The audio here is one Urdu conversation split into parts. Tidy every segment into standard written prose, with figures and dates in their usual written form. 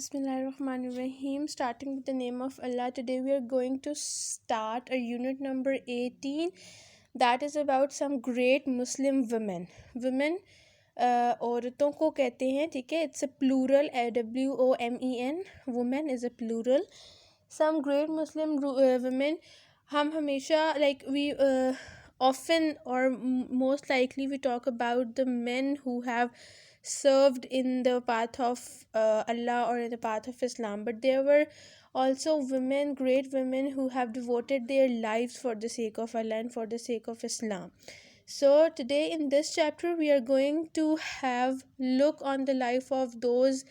Bismillahirrahmanirrahim. Starting with the name of Allah. Today we are going to start a unit number 18 that is about some great Muslim women. Women عورتوں کو کہتے ہیں, ٹھیک ہے. It's a plural, WOMEN. Women is a plural. Some great Muslim women. ہم ہمیشہ we often or most likely we talk about the men who have served in the path of Allah or in the path of Islam, but there were also women, great women, who have devoted their lives for the sake of Allah and for the sake of Islam. So today in this chapter we are going to have look on the life of those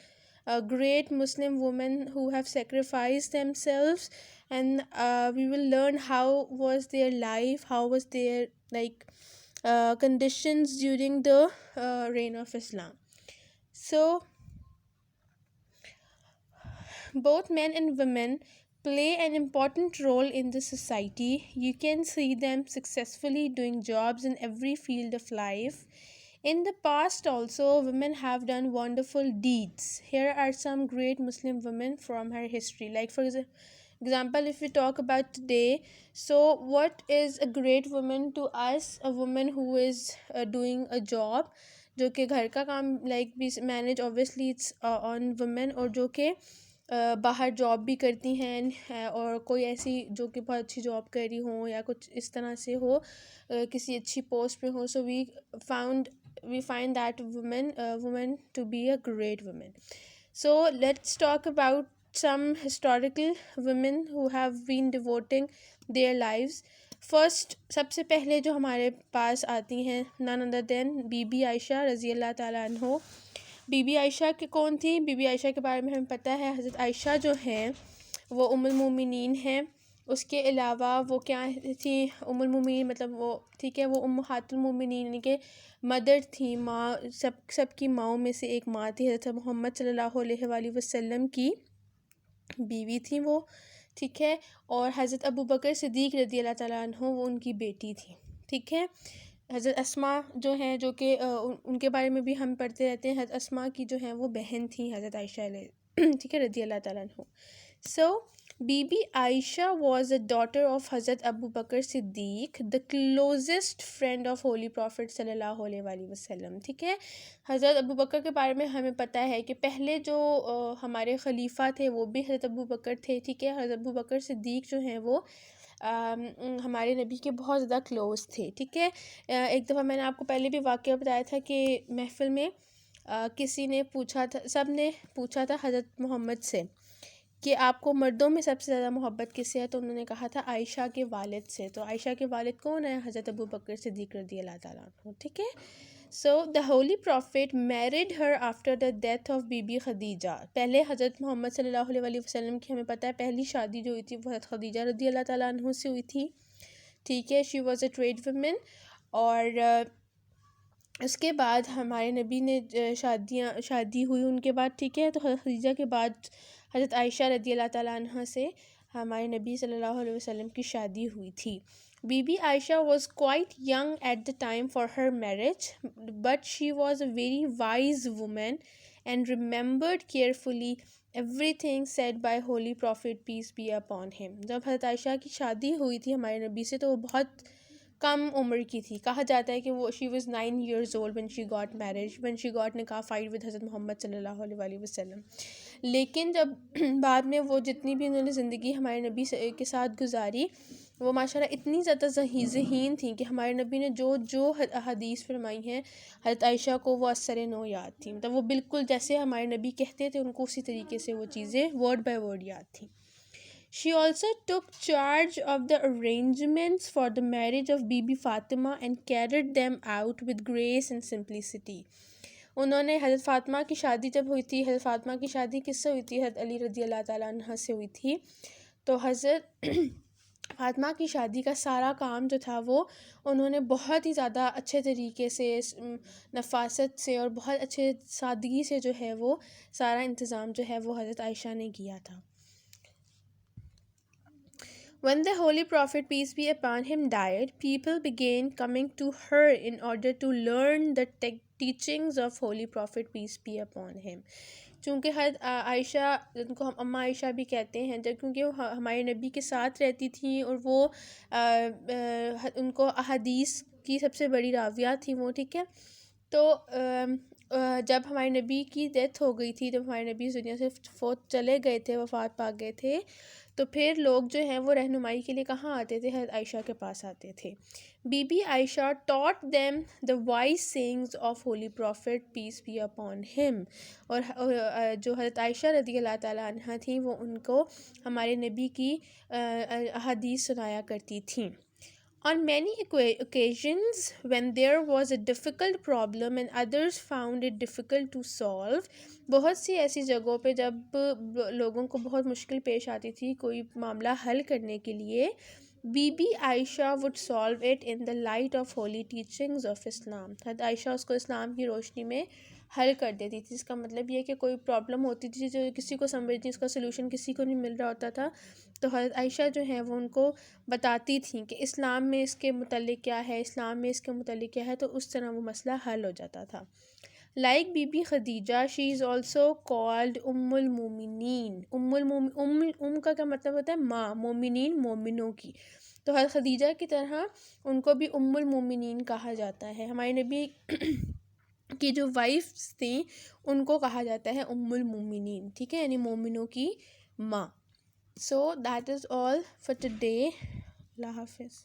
great Muslim women who have sacrificed themselves, and we will learn how was their life, how was their conditions during the reign of Islam. So both men and women play an important role in the society. You can see them successfully doing jobs in every field of life. In the past also, women have done wonderful deeds. Here are some great Muslim women from her history. Like for example, if we talk about today, so what is a great woman to us? A woman who is doing a job, جو کہ گھر کا کام بھی manage obviously it's on women, اور جو کہ باہر جاب بھی کرتی ہیں, اور کوئی ایسی جو کہ بہت اچھی جاب کر رہی ہوں یا کچھ اس طرح سے ہو, کسی اچھی پوسٹ پہ ہو. سو we find that women to be a great woman. So let's talk about some historical women who have been devoting their lives. First سب سے پہلے جو ہمارے پاس آتی ہیں none other than Bibi Aisha رضی اللہ تعالیٰ عنہ. بی بی عائشہ کے کون تھی؟ بی بی عائشہ کے بارے میں ہمیں پتہ ہے, حضرت عائشہ جو ہیں وہ ام المومنین ہیں. اس کے علاوہ وہ کیا تھی؟ ام المومنین مطلب وہ, ٹھیک ہے, وہ امہات المومنین یعنی کہ مدر تھی, ماں, سب کی ماؤں میں سے ایک ماں تھی. حضرت محمد صلی اللہ علیہ وآلہ وسلم کی بیوی تھی وہ, ٹھیک ہے. اور حضرت ابو بکر صدیق رضی اللہ تعالیٰ عنہ وہ ان کی بیٹی تھی, ٹھیک ہے. حضرت اسماء جو ہیں, جو کہ ان کے بارے میں بھی ہم پڑھتے رہتے ہیں, حضرت اسماء کی جو ہیں وہ بہن تھیں حضرت عائشہ ٹھیک ہے, رضی اللہ تعالیٰ عنہ. So Bibi Aisha was a daughter of Hazrat Abu Bakr Siddiq, the closest friend of holy prophet صلی اللہ علیہ وآلہ وسلم, ٹھیک ہے. حضرت ابو بکر کے بارے میں ہمیں پتہ ہے کہ پہلے جو ہمارے خلیفہ تھے وہ بھی حضرت ابو بکر تھے, ٹھیک ہے. حضرت ابو بکر صدیق جو ہیں وہ ہمارے نبی کے بہت زیادہ کلوز تھے, ٹھیک ہے. ایک دفعہ میں نے آپ کو پہلے بھی واقعہ بتایا تھا کہ محفل میں کسی نے پوچھا تھا, سب نے پوچھا تھا حضرت محمد سے کہ آپ کو مردوں میں سب سے زیادہ محبت کس سے ہے, تو انہوں نے کہا تھا عائشہ کے والد سے. تو عائشہ کے والد کون ہے؟ حضرت ابو بکر صدیق رضی اللہ تعالیٰ عنہ, ٹھیک ہے. So the holy prophet married her after the death of Bibi Khadija. پہلے حضرت محمد صلی اللہ علیہ وآلہ وسلم کی ہمیں پتہ ہے پہلی شادی جو ہوئی تھی وہ حضرت خدیجہ رضی اللہ تعالیٰ عنہ سے ہوئی تھی, ٹھیک ہے. She was a trade woman. اور اس کے بعد ہمارے نبی نے شادی ہوئی ان کے بعد, ٹھیک ہے. تو حضرت خدیجہ کے بعد حضرت عائشہ رضی اللہ تعالیٰ عنہ سے ہمارے نبی صلی اللہ علیہ وسلم کی شادی ہوئی تھی. Bibi Aisha was quite young at the time for her marriage, but she was a very wise woman and remembered carefully everything said by Holy Prophet peace be upon him. جب حضرت عائشہ کی شادی ہوئی تھی ہمارے نبی سے تو وہ بہت کم عمر کی تھی. کہا جاتا ہے کہ وہ she was 9 years old when she got married, when she got نکاحیڈ with حضرت محمد صلی اللہ علیہ وآلہ وسلم. لیکن جب بعد میں وہ جتنی بھی انہوں نے زندگی ہمارے نبی کے ساتھ گزاری وہ ماشاءاللہ اتنی زیادہ ذہین تھیں کہ ہمارے نبی نے جو حدیث فرمائی ہیں حضرت عائشہ کو وہ اثر نو یاد تھیں. مطلب وہ بالکل جیسے ہمارے نبی کہتے تھے ان کو اسی طریقے سے وہ چیزیں ورڈ بائی ورڈ یاد تھیں. She also took charge of the arrangements for the marriage of Bibi Fatima and carried them out with grace and simplicity. انہوں نے حضرت فاطمہ کی شادی جب ہوئی تھی, حضرت فاطمہ کی شادی کس سے ہوئی تھی؟ حضرت علی رضی اللہ تعالیٰ عنہ سے ہوئی تھی. تو حضرت فاطمہ کی شادی کا سارا کام جو تھا وہ انہوں نے بہت ہی زیادہ اچھے طریقے سے, نفاست سے اور بہت اچھے سادگی سے جو ہے وہ سارا انتظام جو ہے وہ حضرت عائشہ نے کیا تھا. When the Holy Prophet, peace be upon him, died, people began coming to her in order to learn the teachings of Holy Prophet, peace be upon him. چونکہ حضرت عائشہ، جن کو ہم اماں عائشہ بھی کہتے ہیں، جب کیونکہ وہ ہمارے نبی کے ساتھ رہتی تھیں، اور وہ ان کو احادیث کی سب سے بڑی راویہ تھیں وہ، ٹھیک ہے. تو جب ہمارے نبی کی ڈیتھ ہو گئی تھی، جب ہمارے نبی اس دنیا سے فوت چلے گئے تھے، وفات پا گئے تھے، تو پھر لوگ جو ہیں وہ رہنمائی کے لیے کہاں آتے تھے؟ حضرت عائشہ کے پاس آتے تھے. Bibi Aisha taught them the wise sayings of holy prophet peace be upon him. اور جو حضرت عائشہ رضی اللہ تعالیٰ عنہ تھیں، وہ ان کو ہمارے نبی کی احادیث سنایا کرتی تھیں. On many occasions, when there was a difficult problem and others found it difficult to solve, بہت سی ایسی جگہوں پہ جب لوگوں کو بہت مشکل پیش آتی تھی کوئی معاملہ حل کرنے کے لیے، Bibi Aisha would solve it in the light of holy teachings of Islam. حضرت عائشہ اس کو اسلام کی روشنی میں حل کر دیتی تھی. جس کا مطلب یہ ہے کہ کوئی پرابلم ہوتی تھی جو کسی کو سمجھ نہیں، اس کا سلوشن کسی کو نہیں مل رہا ہوتا تھا، تو حضرت عائشہ جو ہیں وہ ان کو بتاتی تھیں کہ اسلام میں اس کے متعلق کیا ہے، اسلام میں اس کے متعلق کیا ہے، تو اس طرح وہ مسئلہ حل ہو جاتا تھا. Like Bibi Khadija, she is also called ام المومنین. ام کا کیا مطلب ہوتا ہے؟ ماں، مومنین مومنوں کی. تو حضرت خدیجہ کی طرح ان کو بھی ام المومنین کہا جاتا ہے. ہمارے نبی کی جو وائفس تھیں ان کو کہا جاتا ہے ام المومنین، ٹھیک ہے، یعنی مومنوں کی ماں. So that is all for today. اللہ حافظ.